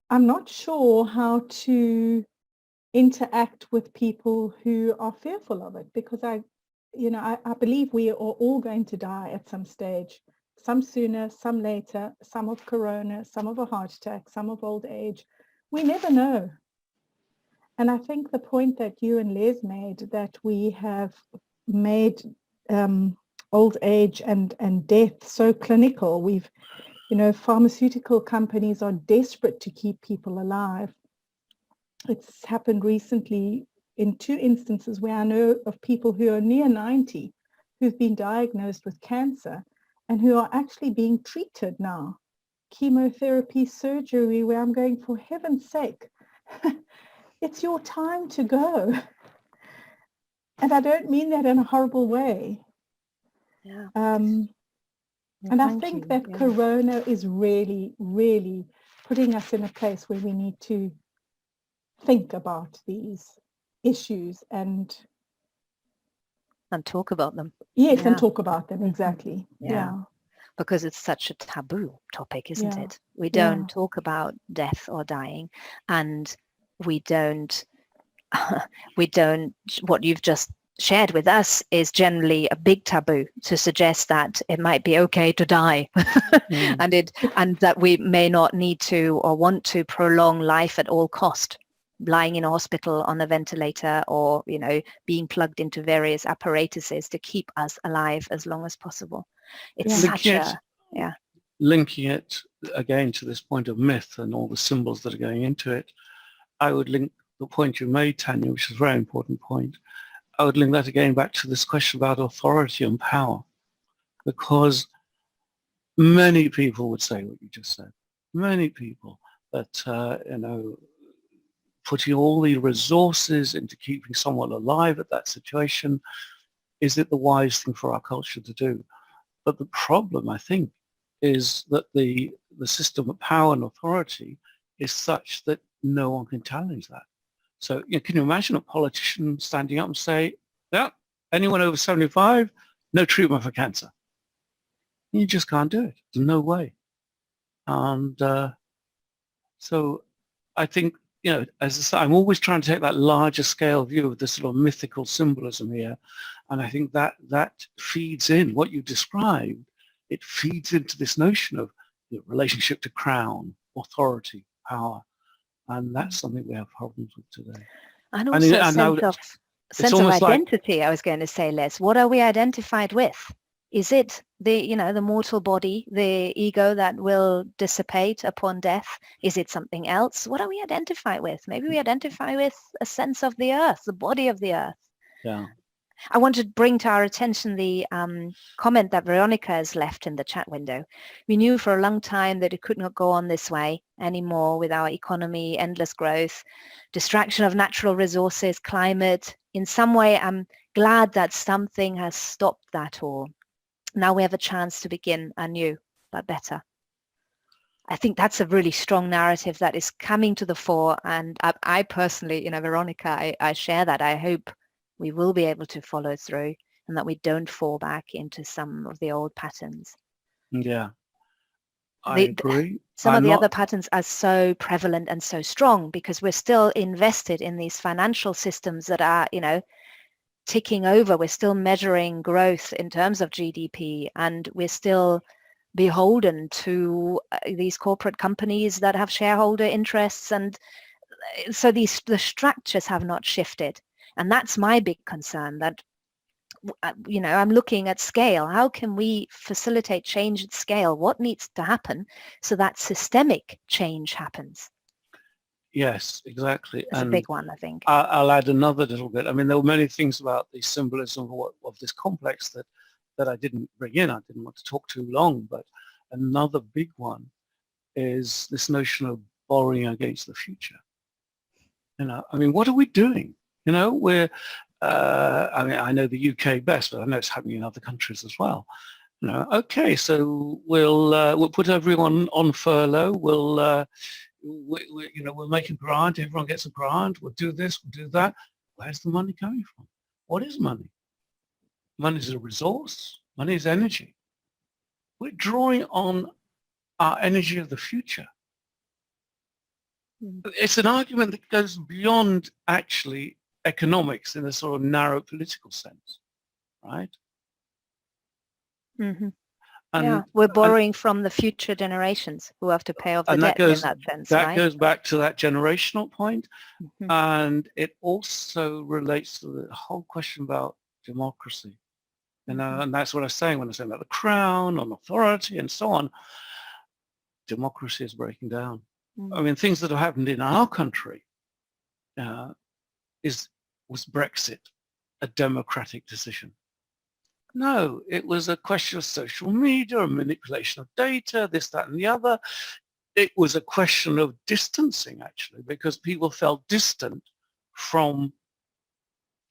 not sure how to interact with people who are fearful of it, because I believe we are all going to die at some stage, some sooner, some later, some of corona, some of a heart attack, some of old age. We never know. And I think the point that you and Les made, that we have made old age and death so clinical. Pharmaceutical companies are desperate to keep people alive. It's happened recently in 2 instances where I know of people who are near 90 who've been diagnosed with cancer and who are actually being treated now. Chemotherapy, surgery, where I'm going, for heaven's sake, it's your time to go. And I don't mean that in a horrible way. Yeah. And I think that corona is really, really putting us in a place where we need to think about these issues and talk about them. Yes, and talk about them, exactly. Yeah. Because it's such a taboo topic, isn't it? We don't talk about death or dying, and we don't, what you've just shared with us is generally a big taboo, to suggest that it might be okay to die and that we may not need to or want to prolong life at all cost, lying in a hospital on a ventilator, or being plugged into various apparatuses to keep us alive as long as possible. It's linking it again to this point of myth and all the symbols that are going into it. I would link the point you made, Tanya, which is a very important point. I would link that again back to this question about authority and power, because many people would say what you just said. Many people that, putting all the resources into keeping someone alive at that situation, is it the wise thing for our culture to do? But the problem, I think, is that the system of power and authority is such that no one can challenge that. So can you imagine a politician standing up and say, yeah, anyone over 75, no treatment for cancer? You just can't do it. There's no way. And so I think, as I say, I'm always trying to take that larger scale view of this sort of mythical symbolism here. And I think that feeds in what you described. It feeds into this notion of the relationship to crown, authority, power. And that's something we have problems with today. And also a sense of identity, I was going to say, Les. What are we identified with? Is it the mortal body, the ego that will dissipate upon death? Is it something else? What are we identified with? Maybe we identify with a sense of the earth, the body of the earth. Yeah. I want to bring to our attention the comment that Veronica has left in the chat window. We knew for a long time that it could not go on this way anymore with our economy, endless growth, distraction of natural resources, climate. In some way, I'm glad that something has stopped that all. Now we have a chance to begin anew, but better. I think that's a really strong narrative that is coming to the fore. And I personally, Veronica, I share that. I hope we will be able to follow through and that we don't fall back into some of the old patterns. Yeah, I agree. Some of the other patterns are so prevalent and so strong because we're still invested in these financial systems that are, ticking over. We're still measuring growth in terms of GDP, and we're still beholden to these corporate companies that have shareholder interests. And so the structures have not shifted. And that's my big concern, that, I'm looking at scale. How can we facilitate change at scale? What needs to happen so that systemic change happens? Yes, exactly. It's a big one, I think. I'll add another little bit. I mean, there were many things about the symbolism of this complex that I didn't bring in. I didn't want to talk too long, but another big one is this notion of borrowing against the future. I mean, what are we doing? We're, I mean, I know the UK best, but I know it's happening in other countries as well. Okay, so we'll put everyone on furlough. We'll make a grant. Everyone gets a grant. We'll do this. We'll do that. Where's the money coming from? What is money? Money is a resource. Money is energy. We're drawing on our energy of the future. It's an argument that goes beyond actually economics in a sort of narrow political sense, right? Mm-hmm. Yeah, we're borrowing from the future generations who have to pay off the debt in that sense, that right? goes back to that generational point. Mm-hmm. And it also relates to the whole question about democracy. And that's what I was saying when I was saying about the crown, on authority and so on. Democracy is breaking down. I mean, things that have happened in our country was Brexit a democratic decision? No, it was a question of social media and manipulation of data, this, that, and the other. It was a question of distancing, actually, because people felt distant from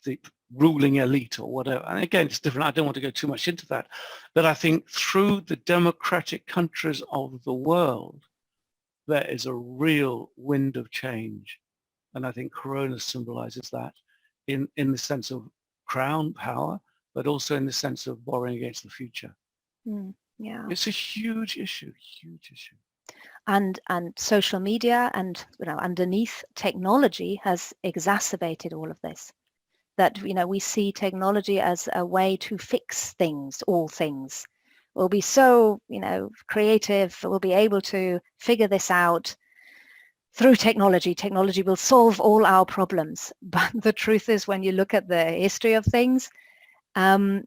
the ruling elite or whatever. And again, it's different. I don't want to go too much into that. But I think through the democratic countries of the world, there is a real wind of change. And I think Corona symbolizes that in the sense of crown power, but also in the sense of borrowing against the future. Yeah. It's a huge issue, huge issue. And social media and underneath technology has exacerbated all of this. That we see technology as a way to fix things, all things. We'll be so creative. We'll be able to figure this out through technology. Technology will solve all our problems. But the truth is, when you look at the history of things, our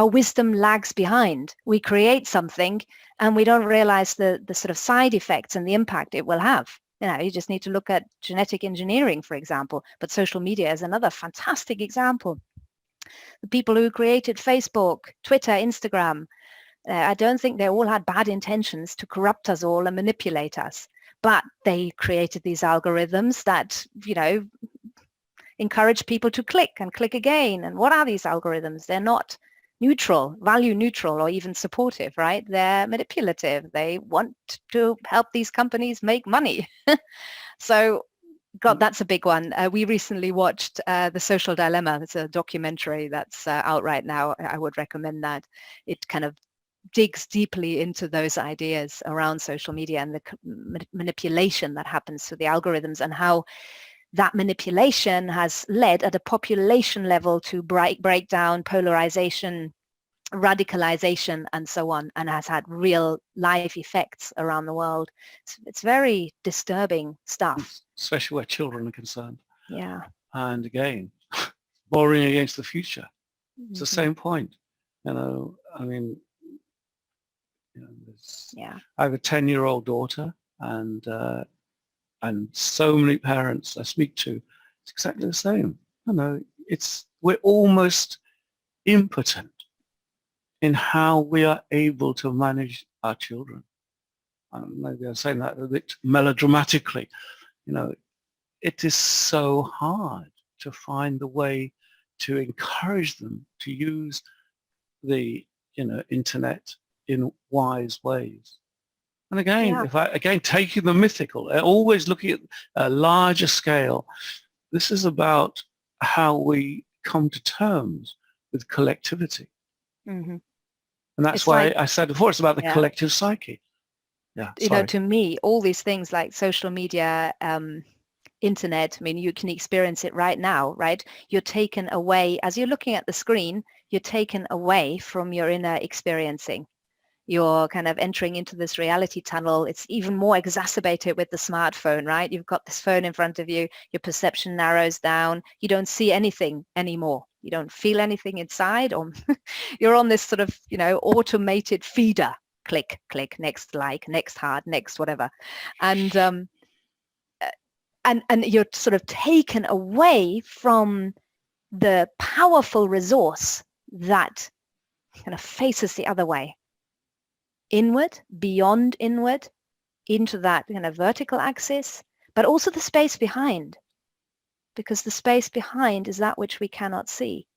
wisdom lags behind. We create something and we don't realize the sort of side effects and the impact it will have. You just need to look at genetic engineering, for example, but social media is another fantastic example. The people who created Facebook, Twitter, Instagram, I don't think they all had bad intentions to corrupt us all and manipulate us, but they created these algorithms that, encourage people to click and click again. And what are these algorithms? They're not neutral, value neutral, or even supportive, right? They're manipulative. They want to help these companies make money. So, God, that's a big one. We recently watched The Social Dilemma. It's a documentary that's out right now. I would recommend that. It kind of digs deeply into those ideas around social media and the manipulation that happens to the algorithms and how that manipulation has led at a population level to break down polarization, radicalization, and so on, and has had real life effects around the world. It's very disturbing stuff. Especially where children are concerned. Yeah. And again, borrowing against the future. It's the same point. I mean, I have a 10-year-old daughter, and so many parents I speak to, it's exactly the same. We're almost impotent in how we are able to manage our children. Maybe I'm saying that a bit melodramatically. It is so hard to find the way to encourage them to use the internet in wise ways. And again, taking the mythical, always looking at a larger scale, this is about how we come to terms with collectivity. And that's why I said before, it's about the collective psyche. To me, all these things like social media, internet, I mean, you can experience it right now, right? You're taken away, as you're looking at the screen, you're taken away from your inner experiencing. You're kind of entering into this reality tunnel. It's even more exacerbated with the smartphone, right? You've got this phone in front of you. Your perception narrows down. You don't see anything anymore. You don't feel anything inside, or you're on this sort of, automated feeder. Click, click, next like, next heart, next whatever. And you're sort of taken away from the powerful resource that kind of faces the other way. Inward, beyond inward, into that kind of vertical axis, but also the space behind, because the space behind is that which we cannot see,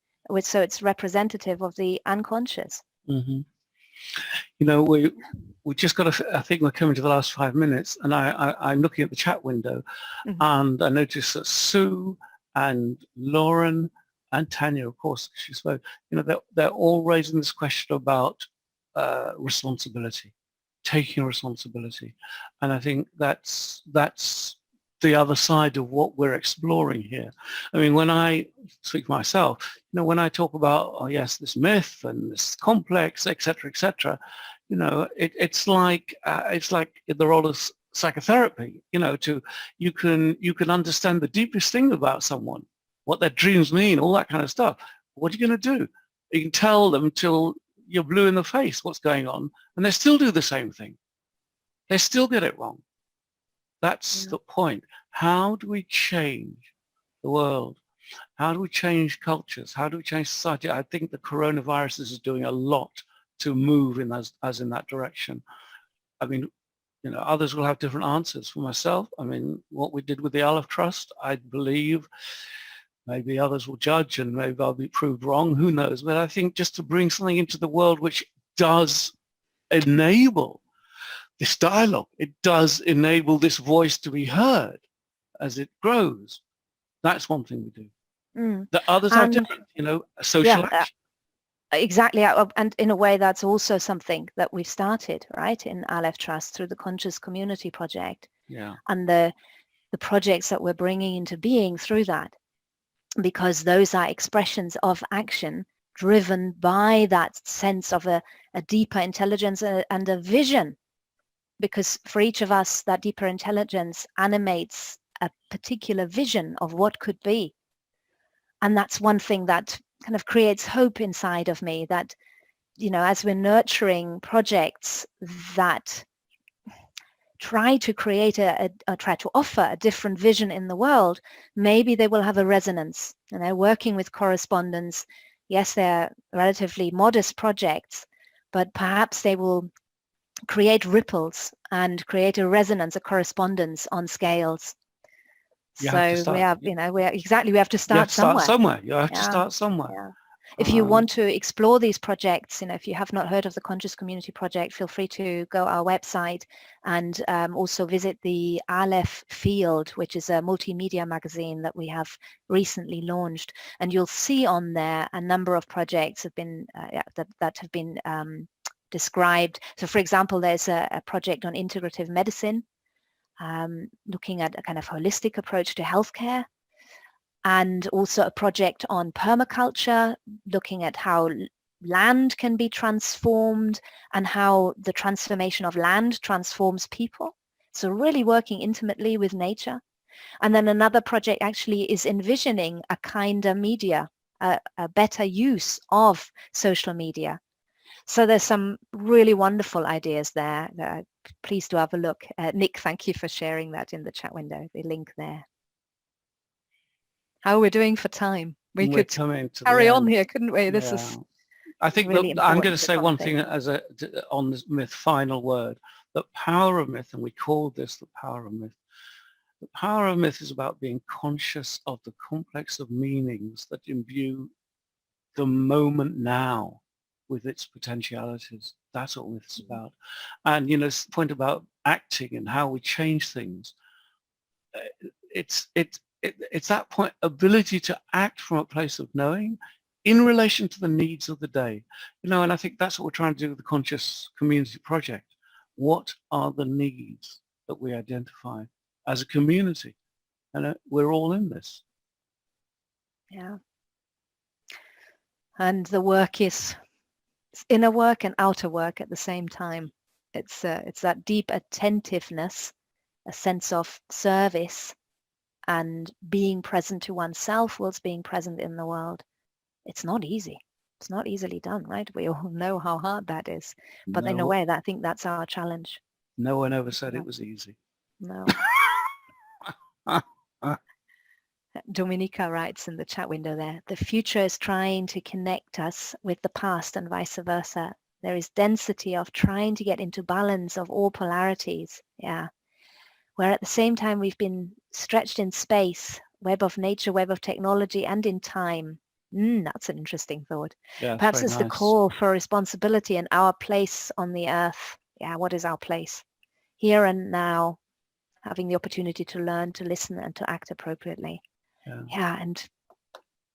so it's representative of the unconscious. Mm-hmm. You know, we just got to, I think we're coming to the last 5 minutes, and I'm looking at the chat window, and I noticed that Sue and Lauren and Tanya, of course, she spoke, you know, they're all raising this question about responsibility, taking responsibility. And I think that's the other side of what we're exploring here. I mean, when I speak for myself, you know, when I talk about, oh yes, this myth and this complex, etc., you know, it's like the role of psychotherapy. You know, you can understand the deepest thing about someone, what their dreams mean, all that kind of stuff. What are you going to do? You can tell them till you're blue in the face what's going on, and they still do the same thing. They still get it wrong. That's the point. How do we change the world? How do we change cultures? How do we change society? I think the coronavirus is doing a lot to move in as in that direction. I mean, you know, others will have different answers. For myself, I mean, what we did with the Aleph Trust, I believe, maybe others will judge and maybe I'll be proved wrong, who knows? But I think just to bring something into the world which does enable this dialogue, it does enable this voice to be heard as it grows. That's one thing we do. The others are different, you know, social action. Exactly, and in a way that's also something that we've started, right, in Aleph Trust through the Conscious Community Project. Yeah. And the projects that we're bringing into being through that, because those are expressions of action driven by that sense of a deeper intelligence and a vision. Because for each of us, that deeper intelligence animates a particular vision of what could be. And that's one thing that kind of creates hope inside of me, that, you know, as we're nurturing projects that try to create try to offer a different vision in the world, maybe they will have a resonance. And they're working with correspondence. Yes, they're relatively modest projects, but perhaps they will create ripples and create a resonance, a correspondence on scales. You so have to start, we have, you know, we have to start somewhere. You have Yeah. to start somewhere. Yeah. If you want to explore these projects, you know, if you have not heard of the Conscious Community Project, feel free to go our website and also visit the Aleph Field, which is a multimedia magazine that we have recently launched. And you'll see on there a number of projects have been that have been described. So, for example, there's a project on integrative medicine, looking at a kind of holistic approach to healthcare. And also a project on permaculture, looking at how land can be transformed and how the transformation of land transforms people. So really working intimately with nature. And then another project actually is envisioning a kinder media, a better use of social media. So there's some really wonderful ideas there. Please do have a look. Nick, thank you for sharing that in the chat window, the link there. How we're doing for time. We could carry on here, couldn't we? This is I think really that I'm going to say one thing on this myth, final word, the power of myth, and we call this the power of myth. The power of myth is about being conscious of the complex of meanings that imbue the moment now with its potentialities. That's what myth is about. And, you know, the point about acting and how we change things, it's that point, ability to act from a place of knowing in relation to the needs of the day. You know, and I think that's what we're trying to do with the Conscious Community Project. What are the needs that we identify as a community? And we're all in this. Yeah. And the work is inner work and outer work at the same time. It's that deep attentiveness, a sense of service, and being present to oneself whilst being present in the world. It's not easy. It's not easily done, right? We all know how hard that is. But in a way, I think that's our challenge. No one ever said it was easy. No. Dominica writes in the chat window there, the future is trying to connect us with the past and vice versa. There is density of trying to get into balance of all polarities. Yeah. Where at the same time we've been stretched in space, web of nature, web of technology, and in time. That's an interesting thought. Yeah, Perhaps it's nice. the call for responsibility and our place on the earth. Yeah, what is our place? Here and now, having the opportunity to learn, to listen, and to act appropriately. Yeah, and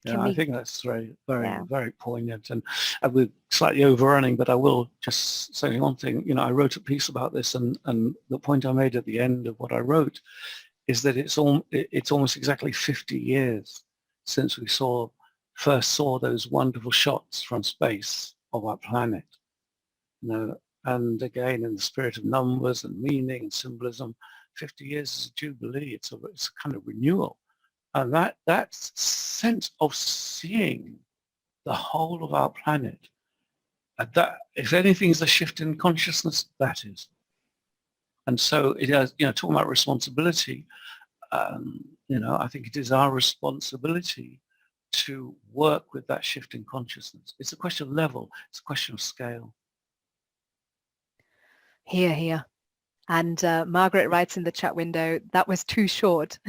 I think that's very, very poignant. And we're slightly overrunning, but I will just say one thing. You know, I wrote a piece about this, and the point I made at the end of what I wrote is that it's almost exactly 50 years since we first saw those wonderful shots from space of our planet. You know, and again, in the spirit of numbers and meaning and symbolism, 50 years is a jubilee. It's a kind of renewal. And that sense of seeing the whole of our planet, that if anything is a shift in consciousness, that is. And so it has, you know, talking about responsibility, you know, I think it is our responsibility to work with that shift in consciousness. It's a question of level. It's a question of scale. Here. And Margaret writes in the chat window, that was too short.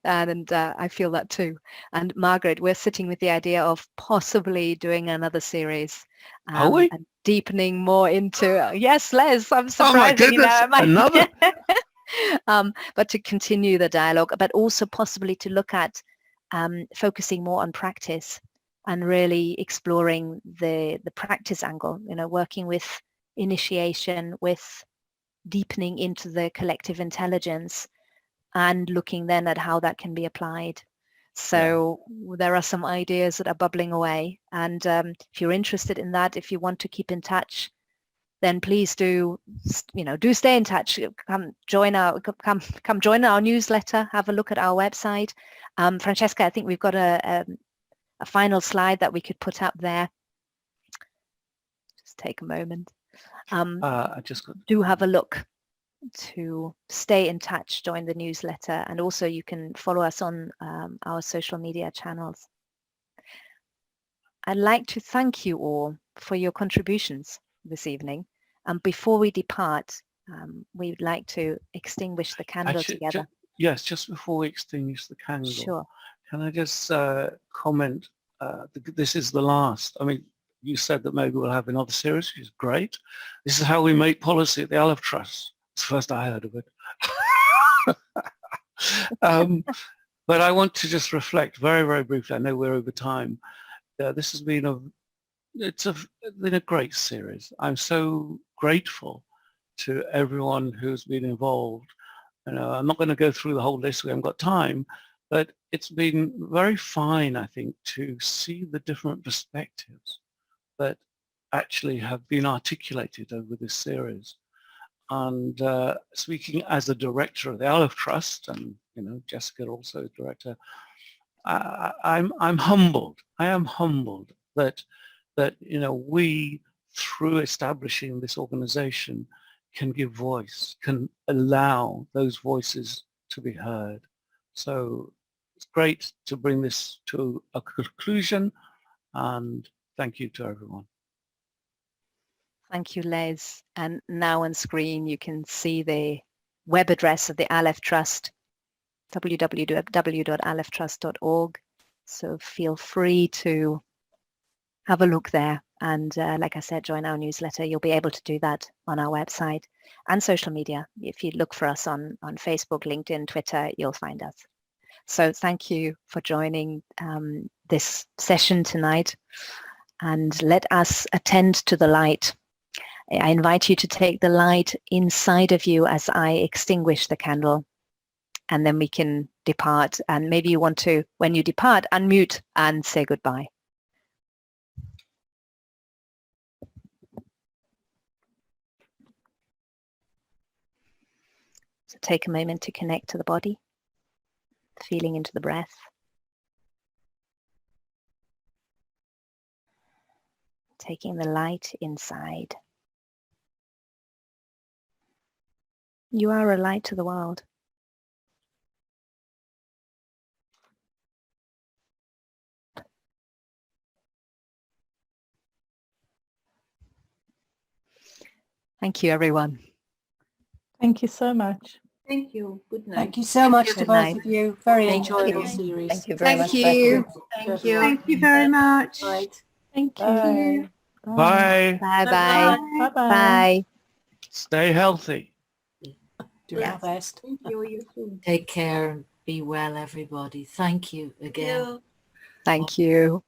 and I feel that too. And Margaret, we're sitting with the idea of possibly doing another series. Are we? And deepening more into, yes, Les, I'm surprised. Oh my goodness, another? But to continue the dialogue, but also possibly to look at focusing more on practice and really exploring the practice angle, you know, working with initiation, with deepening into the collective intelligence and looking then at how that can be applied. So there are some ideas that are bubbling away. And if you're interested in that, if you want to keep in touch, then please do, you know, do stay in touch. Come join our newsletter, have a look at our website. Francesca, I think we've got a final slide that we could put up there. Just take a moment. Do have a look to stay in touch, join the newsletter, and also you can follow us on our social media channels. I'd like to thank you all for your contributions this evening. And before we depart, we'd like to extinguish the candle together. Yes, just before we extinguish the candle, sure. Can I just comment, this is the last. I mean, you said that maybe we'll have another series, which is great. This is how we make policy at the Aleph Trust. It's the first I heard of it. But I want to just reflect very, very briefly. I know we're over time. This has been been a great series. I'm so grateful to everyone who's been involved. You know, I'm not going to go through the whole list. We haven't got time. But it's been very fine, I think, to see the different perspectives that actually have been articulated over this series. And speaking as a director of the Aleph Trust, and you know, Jessica also director, I'm humbled. I am humbled that you know, we, through establishing this organization, can give voice, can allow those voices to be heard. So it's great to bring this to a conclusion, and thank you to everyone. Thank you, Les. And now on screen, you can see the web address of the Aleph Trust, www.alephtrust.org. So feel free to have a look there. And like I said, join our newsletter. You'll be able to do that on our website and social media. If you look for us on Facebook, LinkedIn, Twitter, you'll find us. So thank you for joining this session tonight. And let us attend to the light. I invite you to take the light inside of you as I extinguish the candle, and then we can depart. And maybe you want to, when you depart, unmute and say goodbye. So take a moment to connect to the body, feeling into the breath. Taking the light inside. You are a light to the world. Thank you, everyone. Thank you so much. Thank you. Good night. Thank you so much to Good both night. of you. Very Thank enjoyable you. series. Thank you very much. Thank you. Thank you. Thank you very much. Right. Thank you. Bye. Bye. Bye-bye. Bye-bye. Bye. Stay healthy. Do our best. Thank you. You too. Take care and be well, everybody. Thank you again. Thank you.